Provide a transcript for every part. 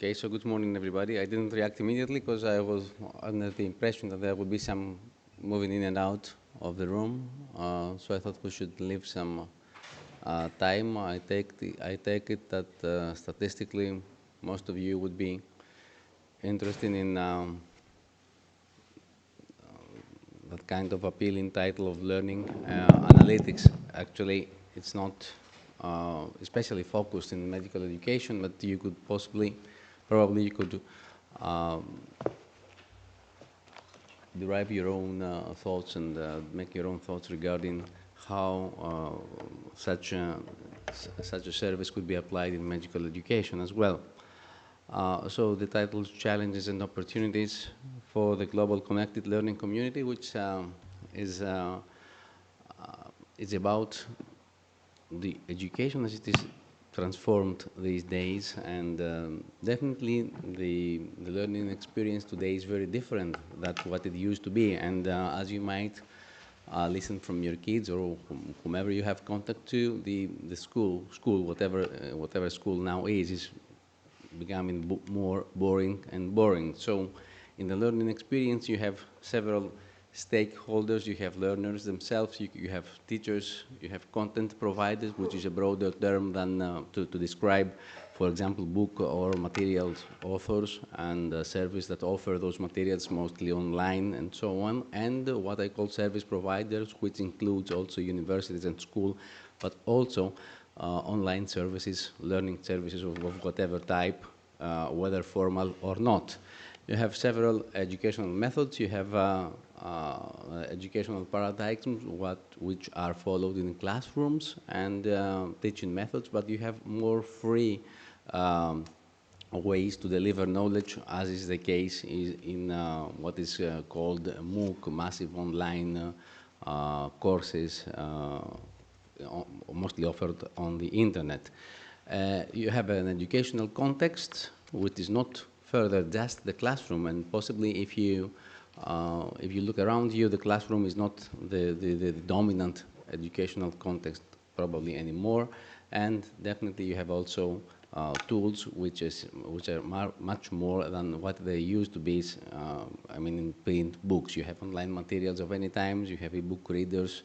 Okay, so good morning, everybody. I didn't react immediately because I was under the impression that there would be some moving in and out of the room. So I thought we should leave some time. I take it that statistically, most of you would be interested in that kind of appealing title of learning. Analytics, actually, it's not especially focused in medical education, but you could probably you could derive your own thoughts and make your own thoughts regarding how such a service could be applied in medical education as well. So the title is Challenges and Opportunities for the Global Connected Learning Community, which is about the education as it is transformed these days, and definitely the learning experience today is very different than what it used to be. And as you might listen from your kids or whomever you have contact to, the school, whatever school now is becoming more boring and boring. So in the learning experience, you have several stakeholders, you have learners themselves, you have teachers, you have content providers, which is a broader term than to describe, for example, book or materials authors and service that offer those materials mostly online and so on, and what I call service providers, which includes also universities and school, but also online services, learning services of whatever type, whether formal or not. You have several educational methods. You have educational paradigms, which are followed in classrooms and teaching methods, but you have more free ways to deliver knowledge, as is the case in what is called MOOC, massive online courses, mostly offered on the internet. You have an educational context, which is not further just the classroom, and possibly if you look around you, the classroom is not the dominant educational context probably anymore, and definitely you have also tools which are much more than what they used to be. I mean, in print books, you have online materials of any times, you have e-book readers,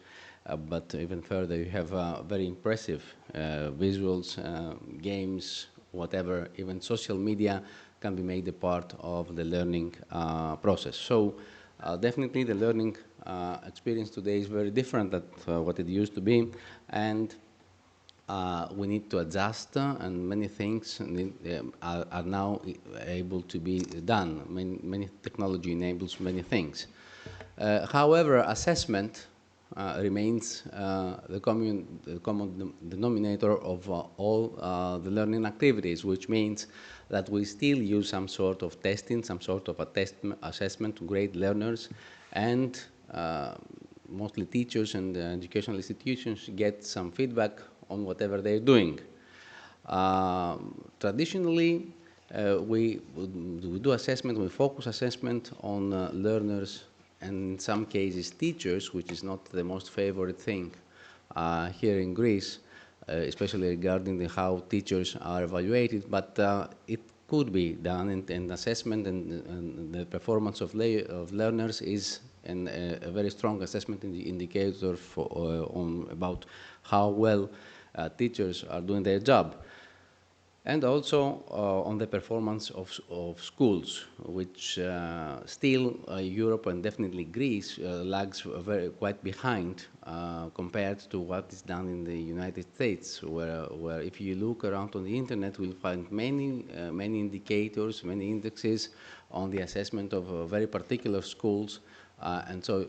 but even further, you have very impressive visuals, games, whatever, even social media can be made a part of the learning process. So definitely the learning experience today is very different than what it used to be, and we need to adjust, and many things are now able to be done. Many technology enables many things. However, assessment remains the common denominator of all the learning activities, which means that we still use some sort of testing, some sort of assessment to grade learners, and mostly teachers and educational institutions get some feedback on whatever they're doing. Traditionally, we do assessment, we focus assessment on learners and in some cases teachers, which is not the most favorite thing here in Greece, especially regarding how teachers are evaluated, but it could be done, and assessment and the performance of learners is a very strong assessment indicator about how well teachers are doing their job. And also on the performance of schools, which still Europe and definitely Greece lags quite behind compared to what is done in the United States, where if you look around on the internet, we'll find many indicators, many indexes on the assessment of very particular schools. And so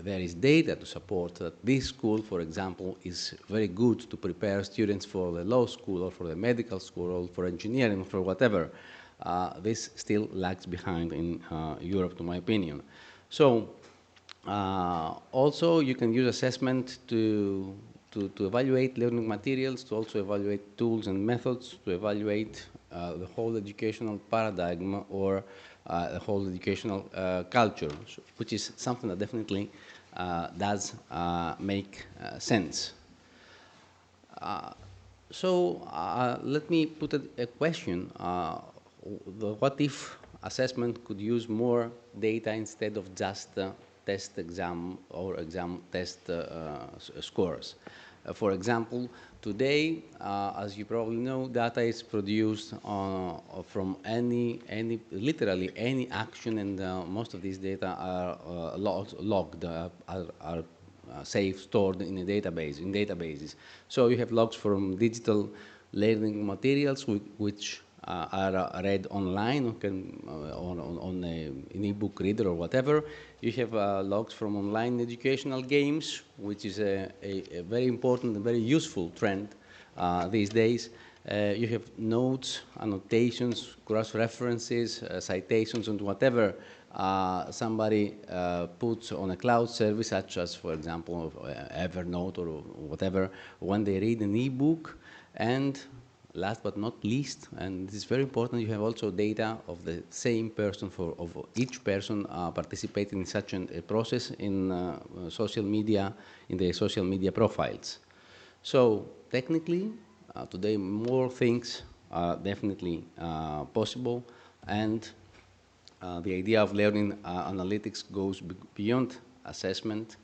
there is data to support that this school, for example, is very good to prepare students for the law school or for the medical school or for engineering or for whatever. This still lags behind in Europe, to my opinion. So also you can use assessment to evaluate learning materials, to also evaluate tools and methods, to evaluate the whole educational paradigm or the whole educational culture, which is something that definitely does make sense. So let me put a question. the what if assessment could use more data instead of just test exam or exam test scores. For example, today, as you probably know, data is produced from literally any action, and most of these data are logged, are safe, stored in a database, in databases. So you have logs from digital learning materials, which are read online, on an e-book reader or whatever. You have logs from online educational games, which is a very important and very useful trend these days. You have notes, annotations, cross-references, citations, and whatever somebody puts on a cloud service, such as, for example, Evernote or whatever, when they read an e-book. And last but not least, and this is very important, you have also data of the same person, of each person participating in such a process in social media, in the social media profiles. So technically, today more things are definitely possible, and the idea of learning analytics goes beyond assessment,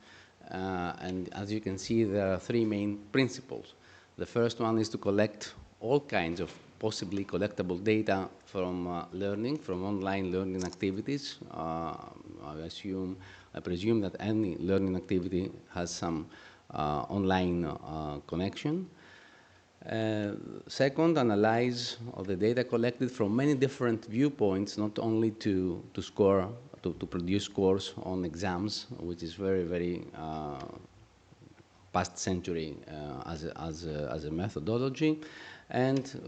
and as you can see, there are three main principles. The first one is to collect all kinds of possibly collectible data from learning, from online learning activities. I presume that any learning activity has some online connection. Second, analyze all the data collected from many different viewpoints, not only to produce scores on exams, which is very, very past century as a methodology, and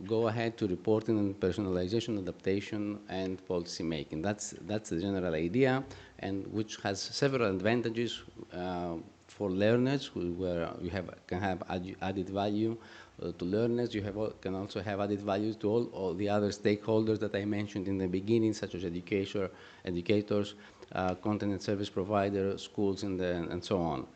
go ahead to reporting and personalization, adaptation, and policy making. That's the general idea, and which has several advantages for learners, where you can have added value to learners. You can also have added values to all the other stakeholders that I mentioned in the beginning, such as educators, content and service providers, schools, and so on.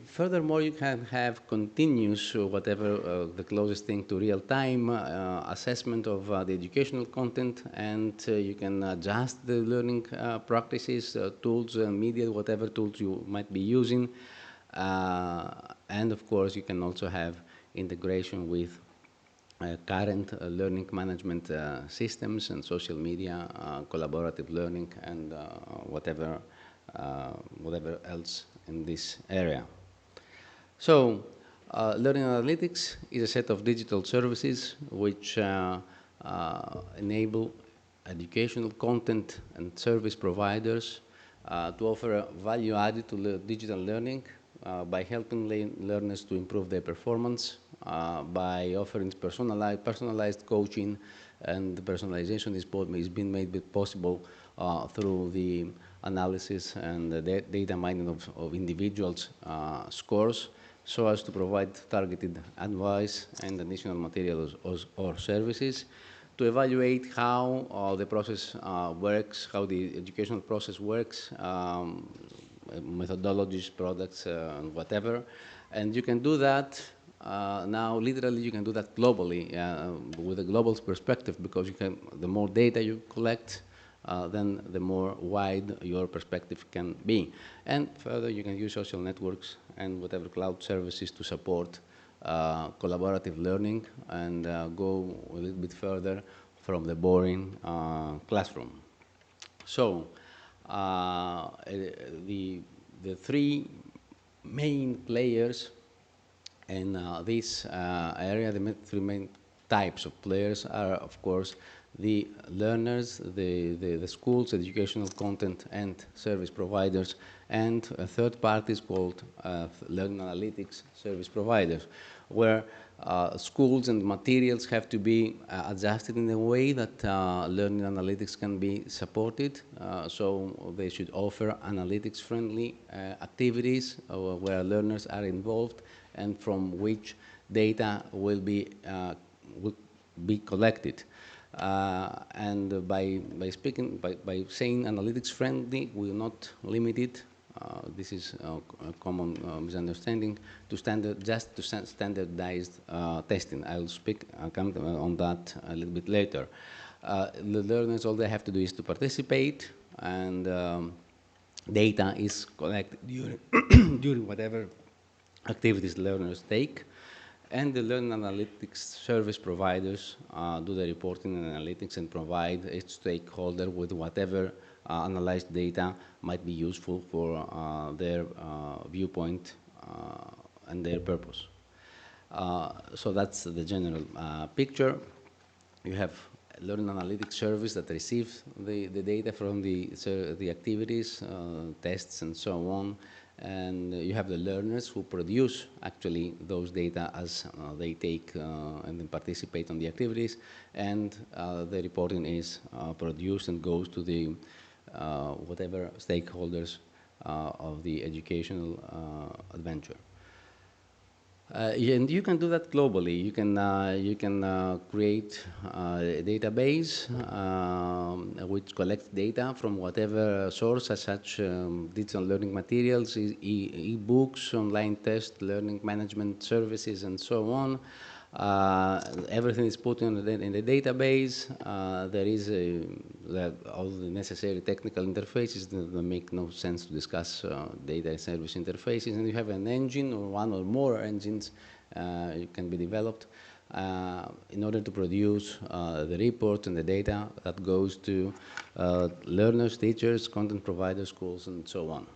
Furthermore, you can have continuous, whatever the closest thing to real-time assessment of the educational content, and you can adjust the learning practices, tools, media, whatever tools you might be using. And of course, you can also have integration with current learning management systems and social media, collaborative learning, and whatever else in this area. So, learning analytics is a set of digital services which enable educational content and service providers to offer value added to digital learning by helping learners to improve their performance, by offering personalized coaching, and the personalization is being made possible through the analysis and the data mining of individuals' scores, so as to provide targeted advice and additional materials or services to evaluate how the process works, how the educational process works, methodologies, products, and whatever. And you can do that now, literally, you can do that globally with a global perspective, because the more data you collect, then the more wide your perspective can be. And further, you can use social networks and whatever cloud services to support collaborative learning and go a little bit further from the boring classroom. So, the three main players in this area, the three main types of players are, of course, the learners, the schools, educational content and service providers, and a third party is called learning analytics service providers, where schools and materials have to be adjusted in a way that learning analytics can be supported. So they should offer analytics-friendly activities where learners are involved and from which data will be collected. And by saying analytics friendly, we will not limit it this is a common misunderstanding, to standardized testing. I'll come on that a little bit later. The learners, all they have to do is to participate, and data is collected during, during whatever activities learners take. And the learning analytics service providers do the reporting and analytics and provide each stakeholder with whatever analyzed data might be useful for their viewpoint and their purpose. So that's the general picture. You have a learning analytics service that receives the data from the activities, tests, and so on. And you have the learners who produce actually those data as they take and then participate on the activities, and the reporting is produced and goes to the whatever stakeholders of the educational adventure. And you can do that globally. You can create a database which collects data from whatever source, as such digital learning materials, e-books, online test, learning management services, and so on. Everything is put in the database. There is all the necessary technical interfaces that make no sense to discuss data service interfaces. And you have an engine or one or more engines can be developed in order to produce the report and the data that goes to learners, teachers, content providers, schools, and so on.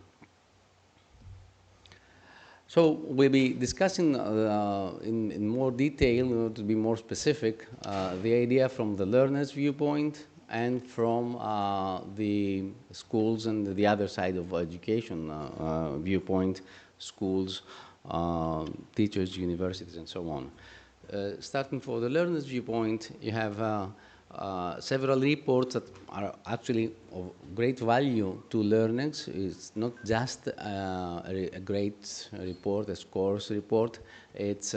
So we'll be discussing in more detail, in order to be more specific, the idea from the learner's viewpoint and from the schools and the other side of education viewpoint, schools, teachers, universities, and so on. Starting for the learner's viewpoint, you have several reports that are actually of great value to learners. It's not just a great report, a scores report. It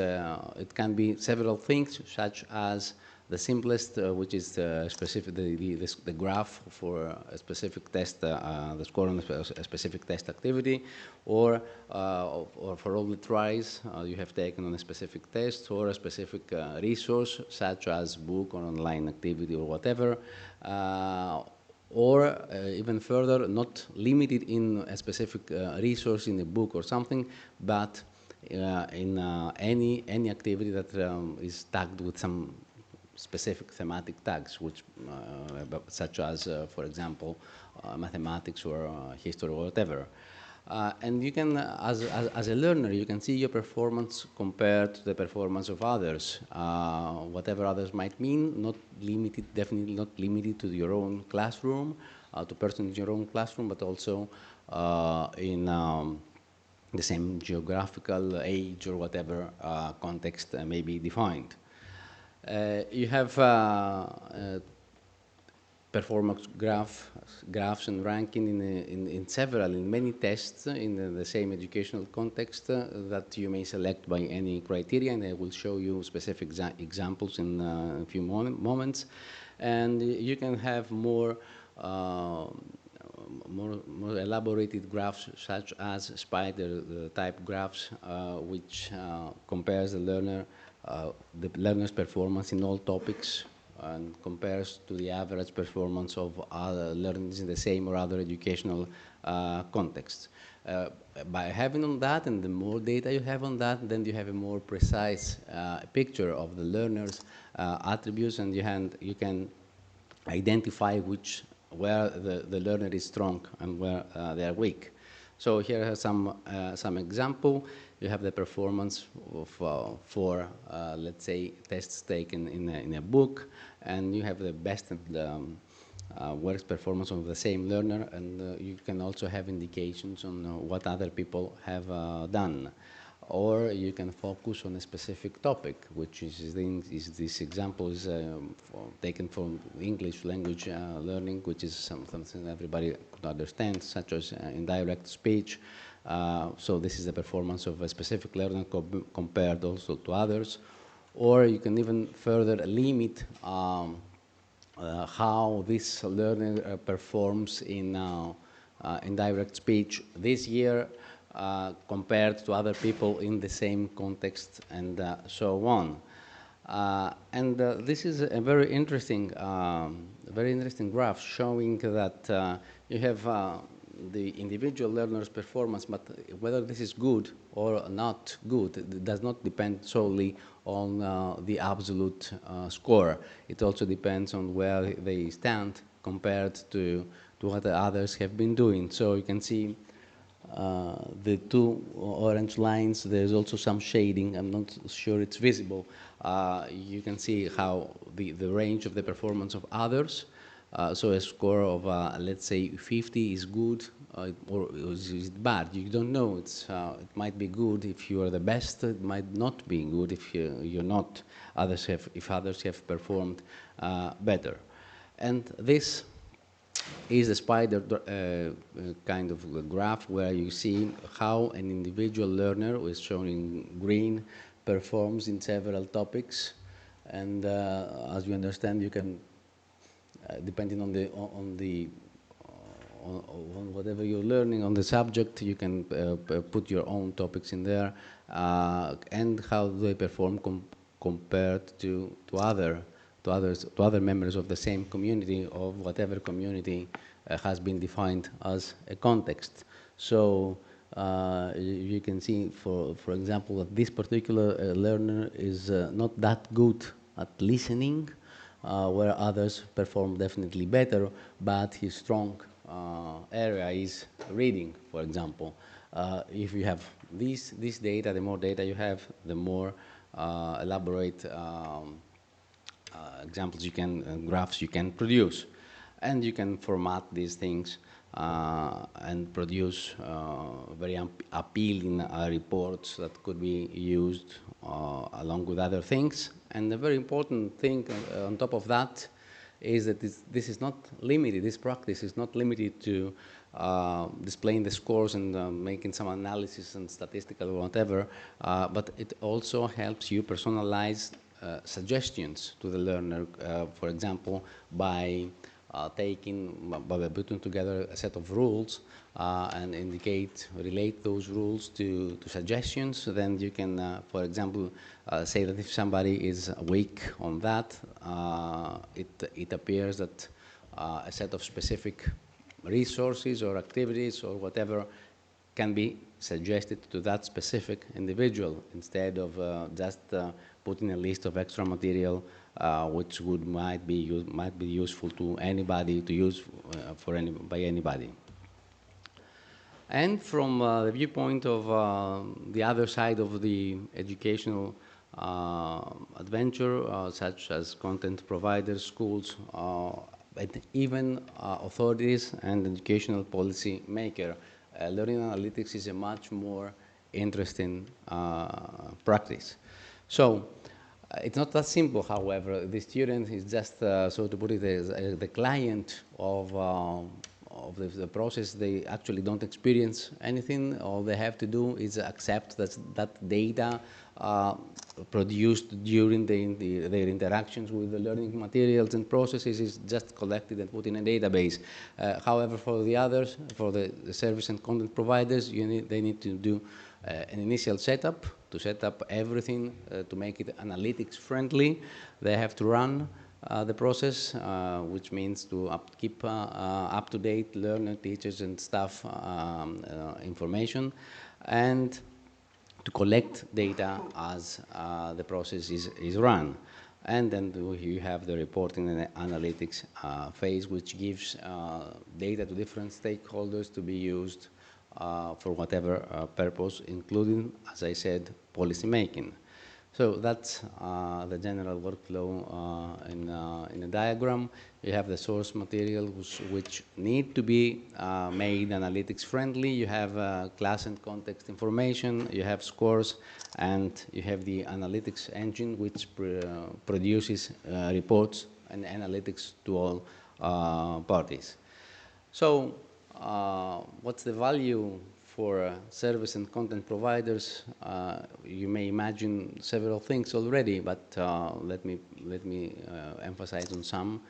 can be several things, such as the simplest, which is the graph for a specific test, the score on a specific test activity, or for all the tries you have taken on a specific test, or a specific resource, such as book or online activity or whatever, or even further, not limited in a specific resource in a book or something, but in any activity that is tagged with some specific thematic tags, which, such as, for example, mathematics or history or whatever. And you can, as a learner, you can see your performance compared to the performance of others, whatever others might mean, not limited, definitely not limited to your own classroom, to persons in your own classroom, but also in the same geographical age or whatever context may be defined. You have performance graphs and ranking in many tests in the same educational context that you may select by any criteria, and I will show you specific examples in a few moments. And you can have more elaborated graphs, such as spider type graphs, which compares the learner's performance in all topics and compares to the average performance of other learners in the same or other educational contexts. By having on that, and the more data you have on that, then you have a more precise picture of the learner's attributes, and you can identify where the learner is strong and where they are weak. So here are some example. You have the performance of for let's say tests taken in a book, and you have the best and the worst performance of the same learner, and you can also have indications on what other people have done. Or you can focus on a specific topic, which is this example is taken from English language learning, which is something everybody could understand, such as indirect speech. So this is the performance of a specific learner compared also to others. Or you can even further limit how this learner performs in in direct speech this year compared to other people in the same context, and so on. This is a very interesting graph showing that you have the individual learner's performance, but whether this is good or not good, it does not depend solely on the absolute score. It also depends on where they stand compared to what the others have been doing. So you can see the two orange lines. There's also some shading. I'm not sure it's visible. You can see how the range of the performance of others. So a score of, let's say, 50 is good or is bad. You don't know. It might be good if you are the best. It might not be good if you're not. If others have performed better. And this is a spider kind of graph where you see how an individual learner, who is shown in green, performs in several topics. And as you understand, you can, depending on whatever you're learning on the subject, you can put your own topics in there, and how they perform compared to other members of the same community, of whatever community has been defined as a context. So you can see, for example, that this particular learner is not that good at listening, where others perform definitely better, but his strong area is reading, for example. If you have this data, the more data you have, the more elaborate examples you can, graphs you can produce. And you can format these things and produce very appealing reports that could be used along with other things. And the very important thing on top of that is that this is not limited, this practice is not limited to displaying the scores and making some analysis and statistical or whatever, but it also helps you personalize suggestions to the learner, for example, by putting together a set of rules and relate those rules to suggestions. Then you can, for example, say that if somebody is weak on that, it appears that a set of specific resources or activities or whatever can be suggested to that specific individual, instead of just putting a list of extra material which might be useful to anybody, to use by anybody. And from the viewpoint of the other side of the educational adventure, such as content providers, schools, and even authorities and educational policy maker, learning analytics is a much more interesting practice. So it's not that simple, however. The student is just, so to put it, the client of the process. They actually don't experience anything. All they have to do is accept that data produced during their interactions with the learning materials and processes is just collected and put in a database. However, for the others, for the service and content providers, they need to do an initial setup, to set up everything, to make it analytics friendly. They have to run the process, which means to keep up-to-date learner, teachers, and staff information, and to collect data as the process is run. And then you have the reporting and the analytics phase, which gives data to different stakeholders to be used for whatever purpose, including, as I said, policy making. So that's the general workflow in a diagram. You have the source materials which need to be made analytics friendly. You have class and context information. You have scores, and you have the analytics engine which produces reports and analytics to all parties. So what's the value for service and content providers? You may imagine several things already, but let me emphasize on some.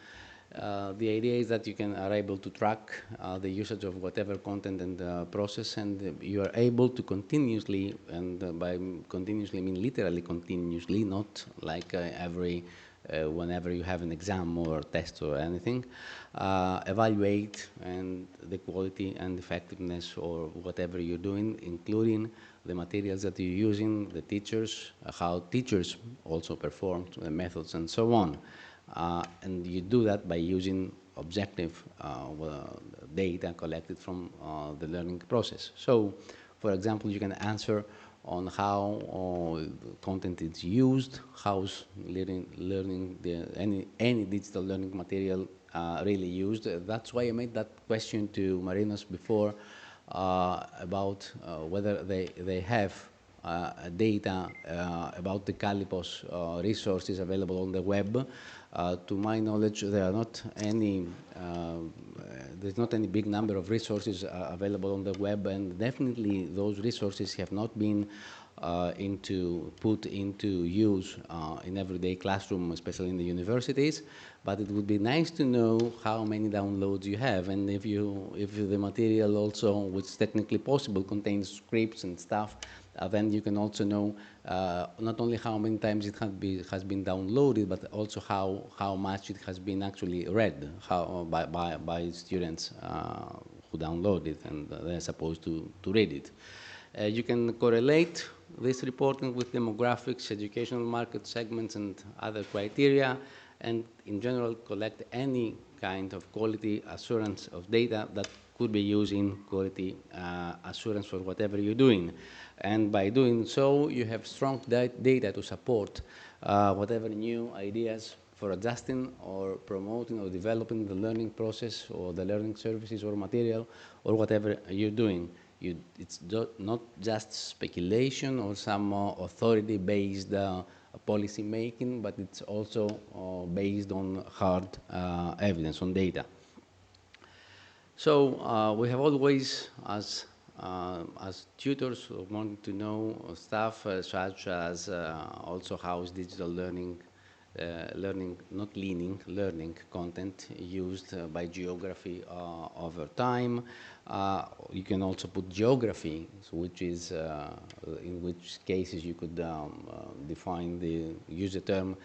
The idea is that you are able to track the usage of whatever content and process, and you are able to continuously, and by continuously I mean literally continuously, not like whenever you have an exam or test or anything, evaluate and the quality and effectiveness or whatever you're doing, including the materials that you're using, the teachers, how teachers also perform, the methods, and so on. And you do that by using objective data collected from the learning process. So, for example, you can answer on how content is used, how's any digital learning material really used. That's why I made that question to Marinos before about whether they have data about the Calipos resources available on the web. To my knowledge, there are not any. There's not any big number of resources available on the web, and definitely those resources have not been put into use in everyday classroom, especially in the universities. But it would be nice to know how many downloads you have, and if the material also, which is technically possible, contains scripts and stuff, then you can also know not only how many times it has been downloaded, but also how much it has been actually read by students who download it and they're supposed to read it. You can correlate this reporting with demographics, educational market segments, and other criteria, and in general collect any kind of quality assurance of data that could be used in quality assurance for whatever you're doing. And by doing so, you have strong data to support whatever new ideas for adjusting or promoting or developing the learning process or the learning services or material or whatever you're doing. It's not just speculation or some authority-based policy making, but it's also based on hard evidence, on data. So we have always, as tutors, wanted to know stuff such as also how is digital learning, not learning content used by geography over time. You can also put geography, which is in which cases you could use the term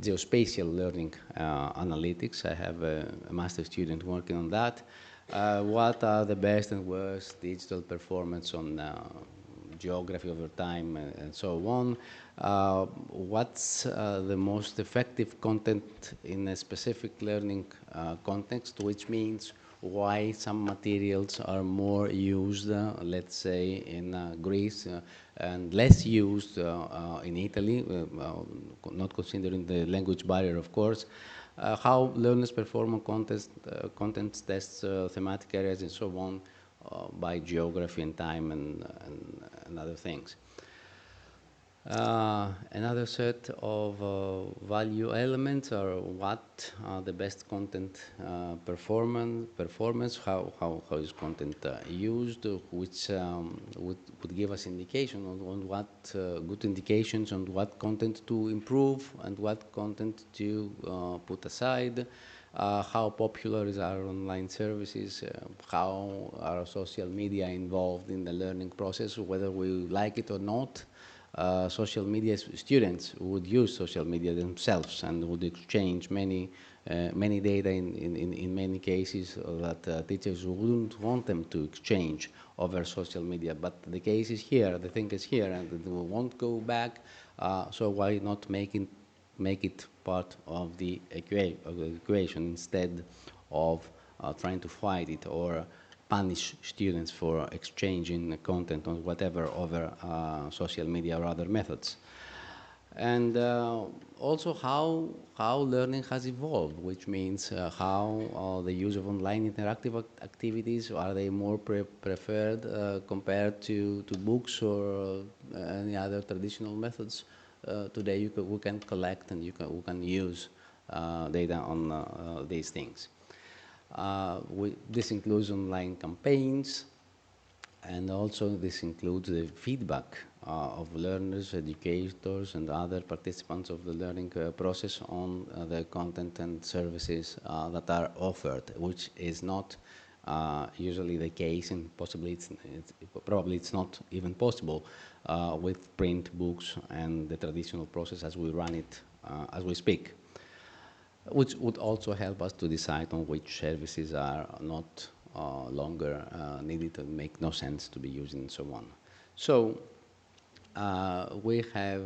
geospatial learning analytics. I have a master student working on that. What are the best and worst digital performance on geography over time and so on? What's the most effective content in a specific learning context, which means why some materials are more used, let's say, in Greece and less used in Italy, not considering the language barrier, of course. How learners perform on content tests, thematic areas, and so on by geography and time and other things. Another set of value elements are what are the best content performance, how is content used, which would give us indication on what good indications on what content to improve and what content to put aside. How popular is our online services, how are social media involved in the learning process, whether we like it or not. Social media students would use social media themselves and would exchange many data in many cases that teachers wouldn't want them to exchange over social media. But the case is here, the thing is here, and we won't go back. So why not make it part of the equation instead of trying to fight it or punish students for exchanging content on whatever over social media or other methods. And also how learning has evolved, which means how the use of online interactive activities, are they more preferred compared to books or any other traditional methods? Today we can collect and we can use data on these things. This includes online campaigns, And also this includes the feedback of learners, educators, and other participants of the learning process on the content and services that are offered, which is not usually the case, and possibly probably it's not even possible with print books and the traditional process as we run it as we speak, which would also help us to decide on which services are not longer needed and make no sense to be used and so on. So we have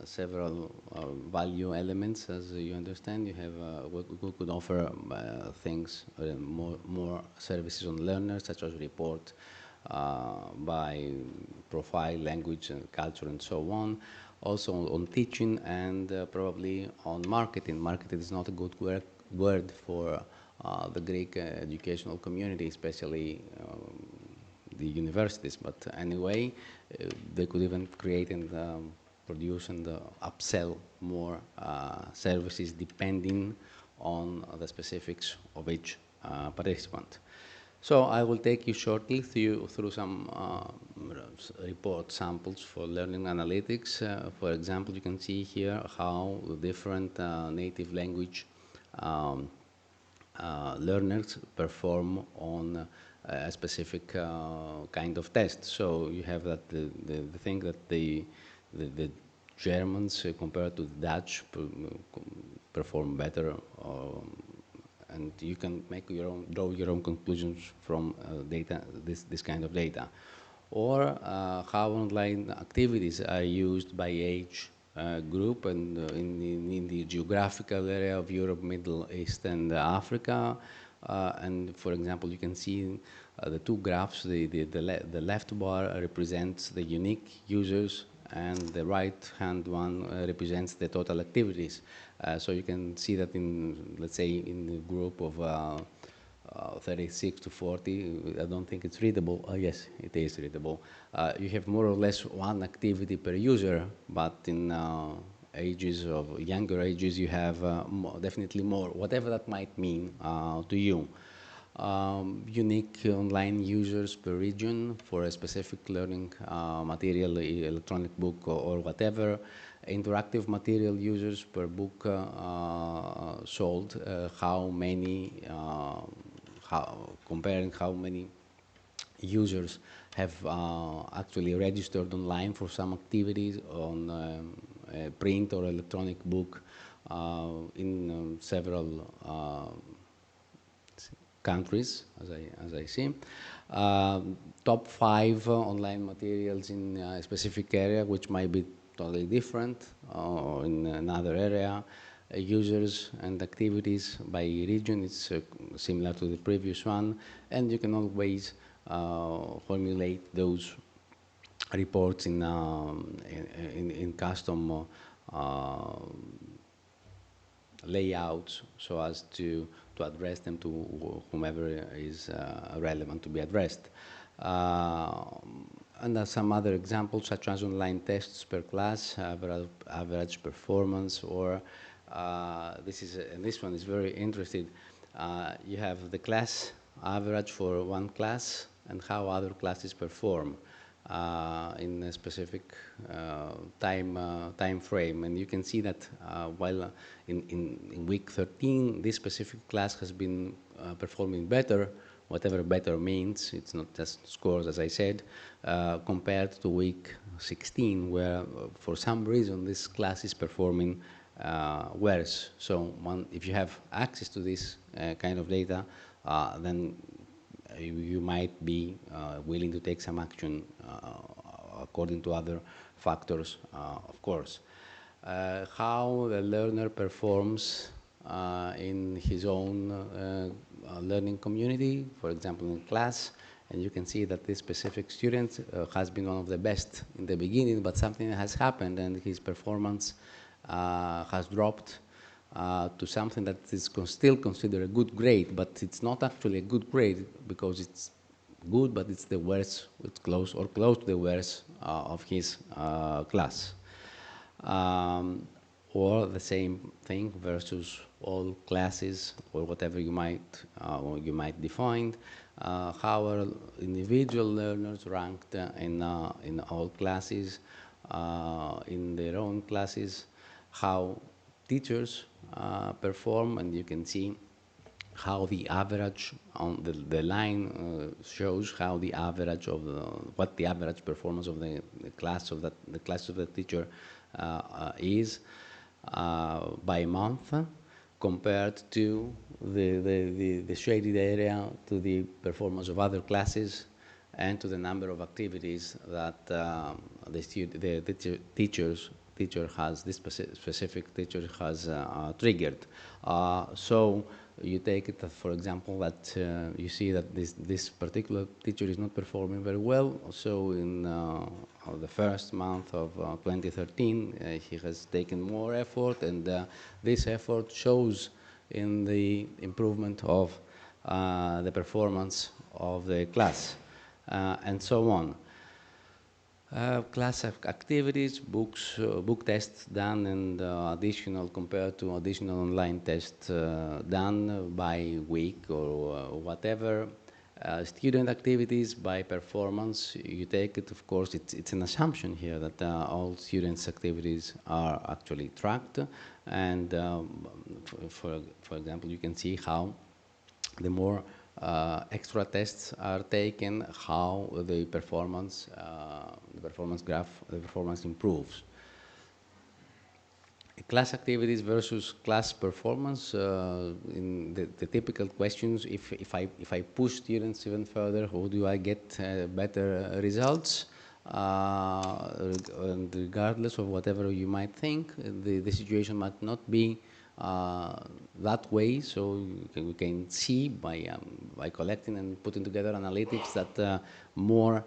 several value elements, as you understand. You have we could offer things, more services on learners, such as report by profile, language, and culture, and so on. Also on teaching and probably on marketing. Marketing is not a good word for the Greek educational community, especially the universities. But anyway, they could even create and produce and upsell more services depending on the specifics of each participant. So I will take you shortly through some report samples for learning analytics. For example, you can see here how different native language learners perform on a specific kind of test. So you have that the thing that the Germans compared to the Dutch perform better, and you can make draw your own conclusions from data, this kind of data, or how online activities are used by age group and in the geographical area of Europe, Middle East, and Africa. And for example, you can see the two graphs. The left bar represents the unique users, and the right-hand one represents the total activities. So you can see that in, let's say, in the group of 36 to 40, I don't think it's readable. Yes, it is readable. You have more or less one activity per user, but in younger ages, you have definitely more, whatever that might mean to you. Unique online users per region for a specific learning material, electronic book or whatever. Interactive material users per book sold, how many, comparing how many users have actually registered online for some activities on a print or electronic book in several countries, as I see. Top 5 online materials in a specific area, which might be totally different in another area. Users and activities by region, it's similar to the previous one, and you can always formulate those reports in custom layouts so as to address them to whomever is relevant to be addressed. And some other examples, such as online tests per class, average performance, or this one is very interesting. You have the class average for one class and how other classes perform in a specific time frame, and you can see that while in week 13 this specific class has been performing better, whatever better means, it's not just scores, as I said, compared to week 16, where for some reason this class is performing worse. So if you have access to this kind of data, then you might be willing to take some action according to other factors, of course. How the learner performs in his own learning community, for example, in class, and you can see that this specific student has been one of the best in the beginning, but something has happened and his performance has dropped to something that is still considered a good grade, but it's not actually a good grade because it's good, but it's the worst, it's close to the worst of his class. or the same thing versus all classes or whatever you might define. How are individual learners ranked in all classes, in their own classes, how teachers perform, and you can see how the average on the line shows how the average of what the average performance of the class of the teacher is by month compared to the shaded area, to the performance of other classes, and to the number of activities that the teacher has, this specific teacher has triggered. So you take it, for example, that you see that this particular teacher is not performing very well. So in the first month of 2013, he has taken more effort, and this effort shows in the improvement of the performance of the class, and so on. Class activities, book tests done, and additional compared to additional online tests done by week or whatever. Student activities by performance, you take it, of course, it's an assumption here that all students' activities are actually tracked, and for example, you can see how the more extra tests are taken, how the performance improves. Class activities versus class performance. In the typical questions, if I push students even further, how do I get better results? And regardless of whatever you might think, the situation might not be that way. So we can see by collecting and putting together analytics that more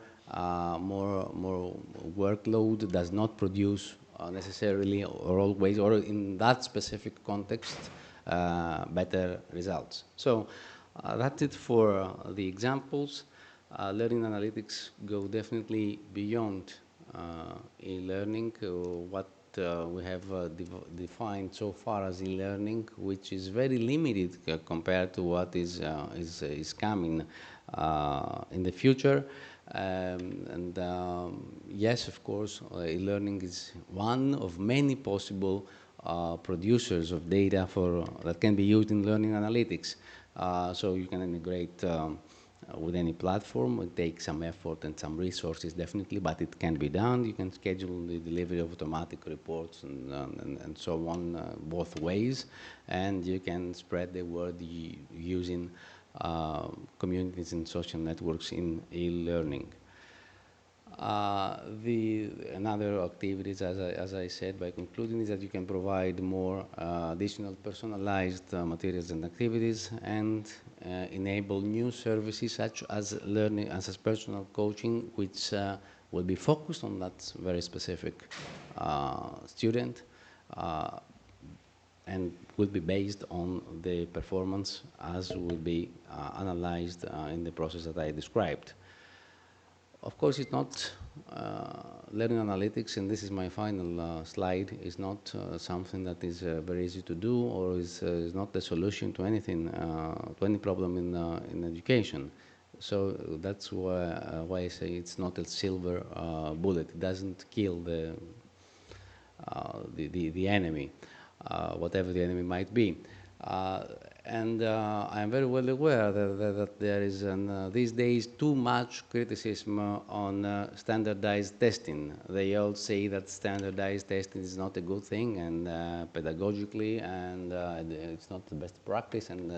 workload does not produce necessarily or always, or in that specific context, better results. So that's it for the examples. Learning analytics go definitely beyond e-learning. What we have defined so far as e-learning, which is very limited compared to what is coming in the future. Yes, of course, e-learning is one of many possible producers of data that can be used in learning analytics. So you can integrate with any platform. It takes some effort and some resources, definitely, but it can be done. You can schedule the delivery of automatic reports and so on, both ways, and you can spread the word using communities and social networks in e-learning. Another activities, as I said, by concluding, is that you can provide more additional personalized materials and activities, and enable new services such as learning, as personal coaching, which will be focused on that very specific student, and will be based on the performance as will be analyzed in the process that I described. Of course, it's not learning analytics, and this is my final slide, is not something that is very easy to do, or is not the solution to anything, to any problem in education. So that's why I say it's not a silver bullet. It doesn't kill the enemy, whatever the enemy might be. And I'm very well aware that there is, these days, too much criticism on standardized testing. They all say that standardized testing is not a good thing, and pedagogically, and it's not the best practice, and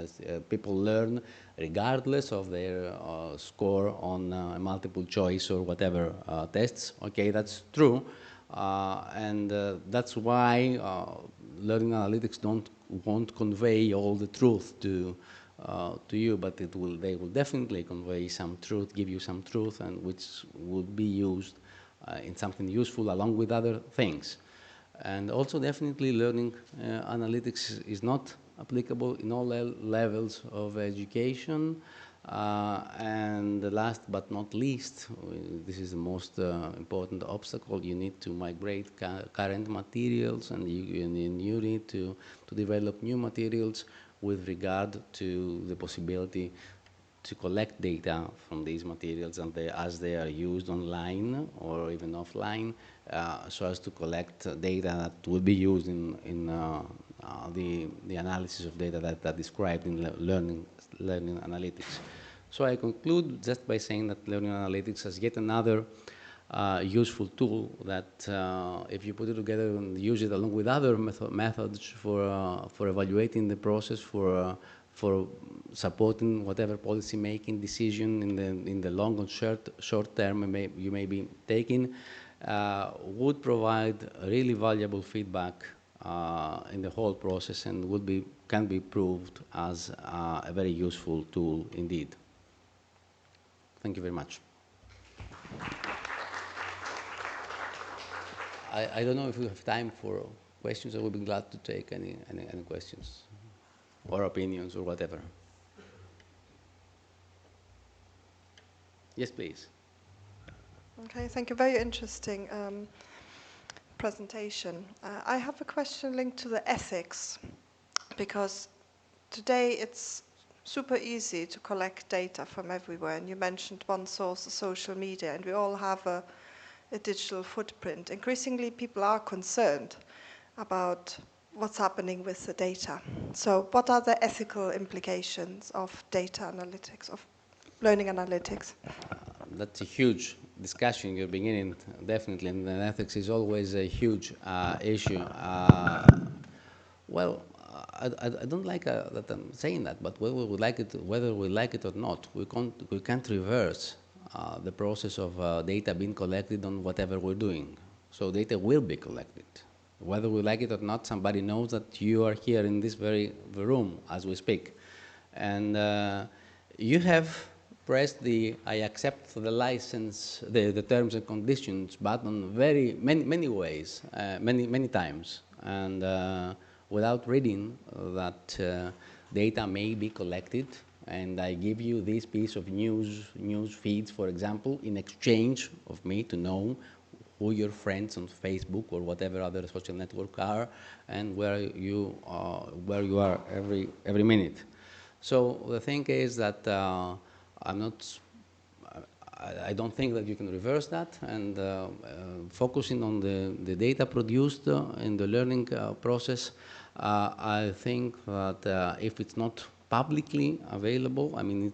people learn regardless of their score on multiple choice or whatever tests. Okay, that's true. And that's why learning analytics won't convey all the truth to you, but they will definitely convey some truth, give you some truth, and which would be used in something useful along with other things. And also, definitely, learning analytics is not applicable in all levels of education. And last but not least, this is the most important obstacle. You need to migrate current materials, and you need to develop new materials with regard to the possibility to collect data from these materials and as they are used online or even offline, so as to collect data that will be used in the analysis of data that are described in learning analytics. So I conclude just by saying that learning analytics is yet another useful tool that if you put it together and use it along with other methods for evaluating the process, for supporting whatever policy-making decision in the long and short term you may be taking, would provide really valuable feedback in the whole process and can be proved as a very useful tool indeed. Thank you very much. I don't know if we have time for questions. I would be glad to take any questions or opinions or whatever. Yes, please. Okay, thank you. Very interesting presentation. I have a question linked to the ethics, because today it's super easy to collect data from everywhere. And you mentioned one source, social media, and we all have a digital footprint. Increasingly, people are concerned about what's happening with the data. So what are the ethical implications of data analytics, of learning analytics? That's a huge discussion you're beginning, definitely, and ethics is always a huge issue. Well, I don't like that I'm saying that, but whether we like it or not, we can't reverse the process of data being collected on whatever we're doing. So data will be collected. Whether we like it or not, somebody knows that you are here in this very room as we speak. And you have pressed the I accept the license, the terms and conditions button many ways, many times. And without reading that data may be collected, and I give you this piece of news feeds, for example, in exchange of me to know who your friends on Facebook or whatever other social network are, and where you are every minute. So the thing is that I don't think that you can reverse that, and focusing on the data produced in the learning process, I think that if it's not publicly available, I mean,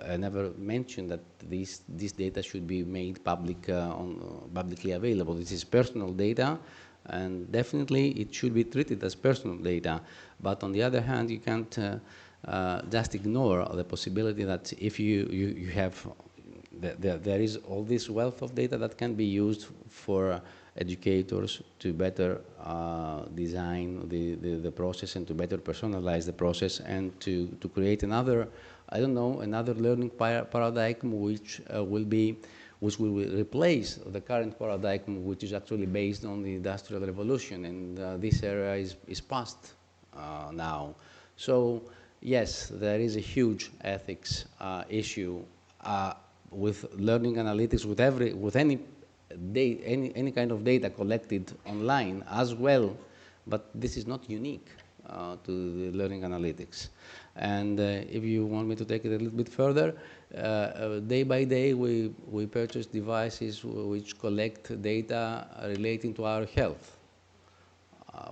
I never mentioned that this data should be made publicly available. This is personal data, and definitely it should be treated as personal data. But on the other hand, you can't just ignore the possibility that if you have, there is all this wealth of data that can be used for educators to better design the process and to better personalize the process and to create another, I don't know, another learning paradigm which will replace the current paradigm, which is actually based on the Industrial Revolution, and this era is past now. So yes, there is a huge ethics issue with learning analytics, with any kind of data collected online as well, but this is not unique to the learning analytics. And if you want me to take it a little bit further, day by day we purchase devices which collect data relating to our health,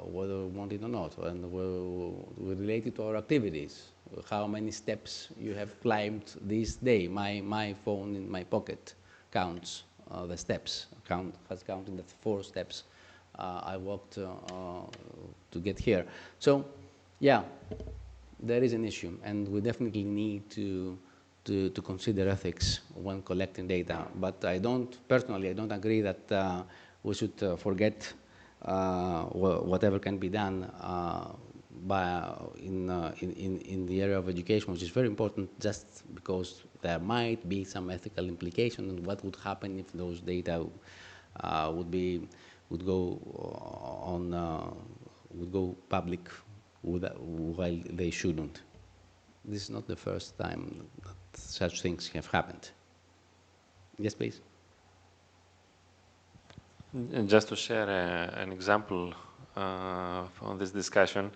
whether we want it or not, and we relate it to our activities. How many steps you have climbed this day. My phone in my pocket counts the steps, has counted the 4 steps I walked to get here. So, yeah, there is an issue, and we definitely need to consider ethics when collecting data. But personally, I don't agree that we should forget whatever can be done in the area of education, which is very important, just because there might be some ethical implication on what would happen if those data would go public while they shouldn't. this is not the first time that such things have happened. Yes, please. And just to share an example on this discussion,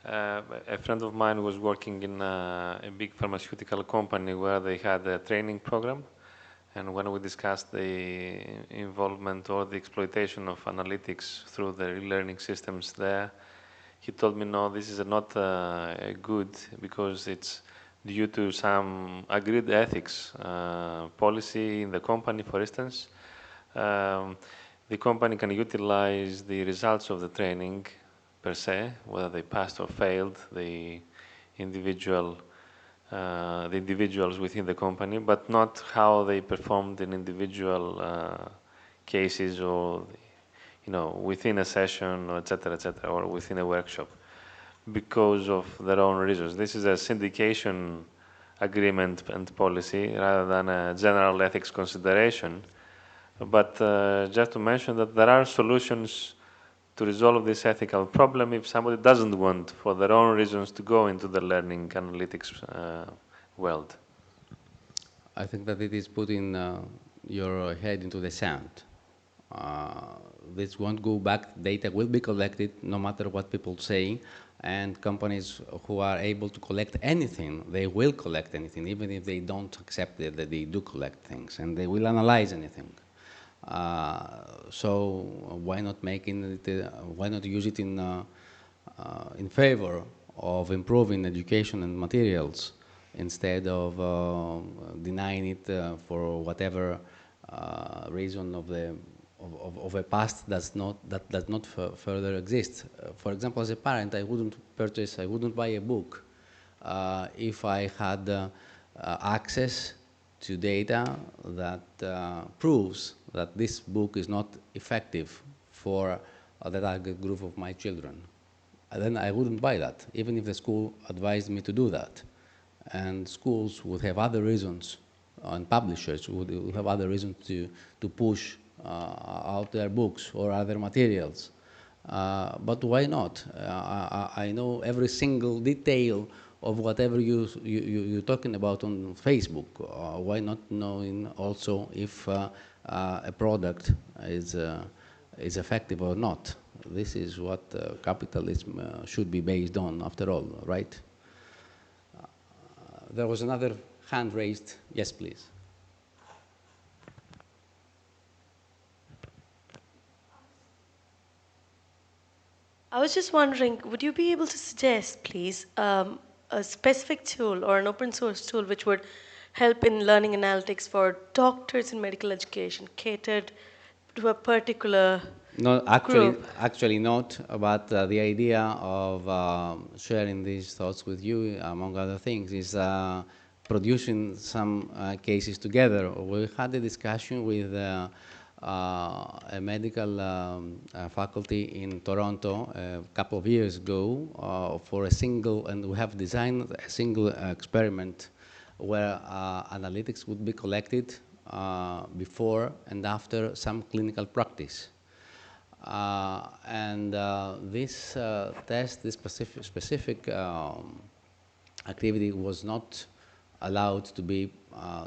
a friend of mine was working in a big pharmaceutical company where they had a training program, and when we discussed the involvement or the exploitation of analytics through the learning systems there, he told me, no, this is not good because it's due to some agreed ethics policy in the company, for instance. The company can utilize the results of the training per se, whether they passed or failed the individuals within the company, but not how they performed in individual cases or, within a session, or et cetera, or within a workshop, because of their own reasons. This is a syndication agreement and policy rather than a general ethics consideration. But just to mention that there are solutions to resolve this ethical problem if somebody doesn't want, for their own reasons, to go into the learning analytics world. I think that it is putting your head into the sand. This won't go back. Data will be collected no matter what people say, and companies who are able to collect anything, they will collect anything, even if they don't accept it, that they do collect things, and they will analyze anything. So why not making it? Why not use it in favor of improving education and materials instead of denying it for whatever reason of a past that does not further exist. For example, as a parent, I wouldn't buy a book if I had access to data that proves that this book is not effective for the target group of my children. And then I wouldn't buy that, even if the school advised me to do that. And schools would have other reasons, and publishers would have other reasons to push out their books or other materials. But why not? I know every single detail of whatever you're talking about on Facebook. Why not knowing also if a product is effective or not? This is what capitalism should be based on, after all, right? There was another hand raised. Yes, please. I was just wondering, would you be able to suggest, please, a specific tool or an open source tool which would help in learning analytics for doctors in medical education, catered to a particular No, group? actually not, but the idea of sharing these thoughts with you, among other things, is producing some cases together. We had a discussion with a medical faculty in Toronto a couple of years ago for a single, and we have designed a single experiment where analytics would be collected before and after some clinical practice. This test, this specific activity was not allowed to be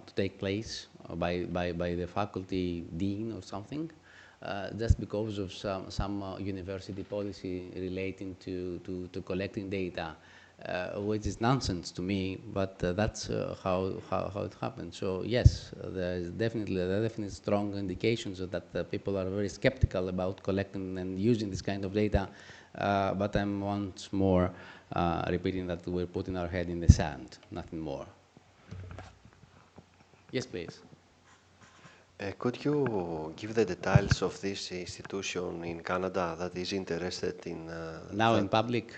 to take place by the faculty dean or something, just because of some university policy relating to collecting data, which is nonsense to me. But that's how it happened. So yes, there are definitely strong indications that people are very skeptical about collecting and using this kind of data. But I'm once more repeating that we're putting our head in the sand, nothing more. Yes, please. Could you give the details of this institution in Canada that is interested in... now in public?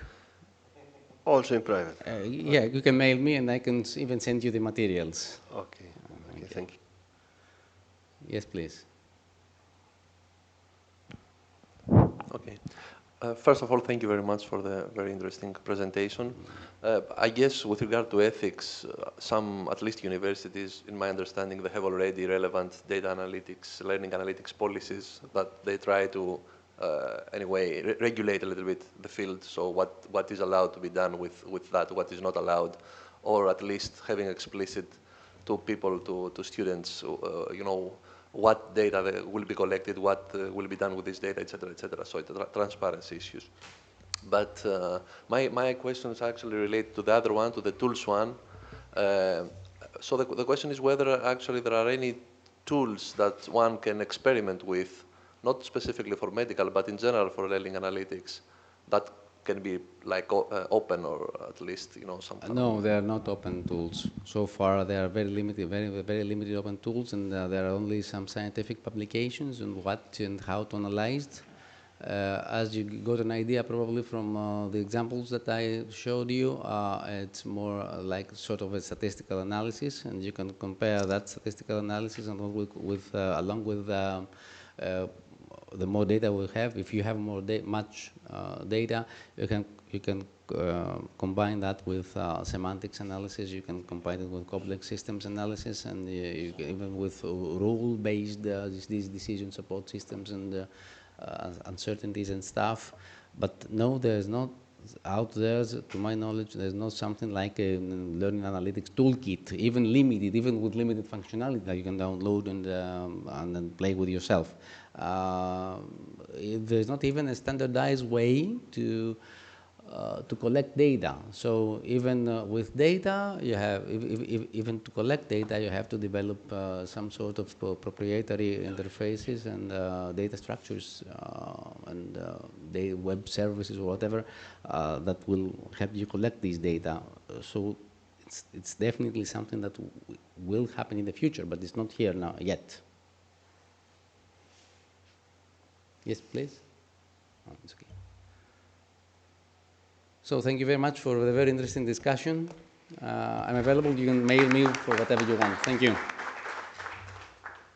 Also in private? Yeah, you can mail me and I can even send you the materials. Okay, okay, thank you. Yes, please. Okay. First of all, thank you very much for the very interesting presentation. I guess with regard to ethics, some, at least universities, in my understanding, they have already relevant data analytics, learning analytics policies that they try to, anyway, regulate a little bit the field. So what is allowed to be done with that, what is not allowed. or at least having explicit to people, to students, what data will be collected, what will be done with this data, etc., etc. So transparency issues. But my questions actually relate to the other one, to the tools one. So the question is whether actually there are any tools that one can experiment with, not specifically for medical, but in general for learning analytics, that can be like open, or at least some kind No, they are not open tools. So far, they are very limited, very limited open tools, and there are only some scientific publications on what and how to analyze. As you got an idea probably from the examples that I showed you, it's more like sort of a statistical analysis, and you can compare that statistical analysis along with the more data we have. If you have much data, you can combine that with semantics analysis. You can combine it with complex systems analysis, and even with rule-based these decision support systems and uncertainties and stuff. But no, there's not out there, to my knowledge, there's not something like a learning analytics toolkit, even with limited functionality that you can download and then play with yourself. There's not even a standardized way to collect data. So even with data, you have, even to collect data, you have to develop some sort of proprietary interfaces and data structures and web services or whatever that will help you collect these data. So it's definitely something that will happen in the future, but it's not here now yet. Yes, please. Oh, it's okay. So thank you very much for the very interesting discussion. I'm available. You can mail me for whatever you want. Thank you.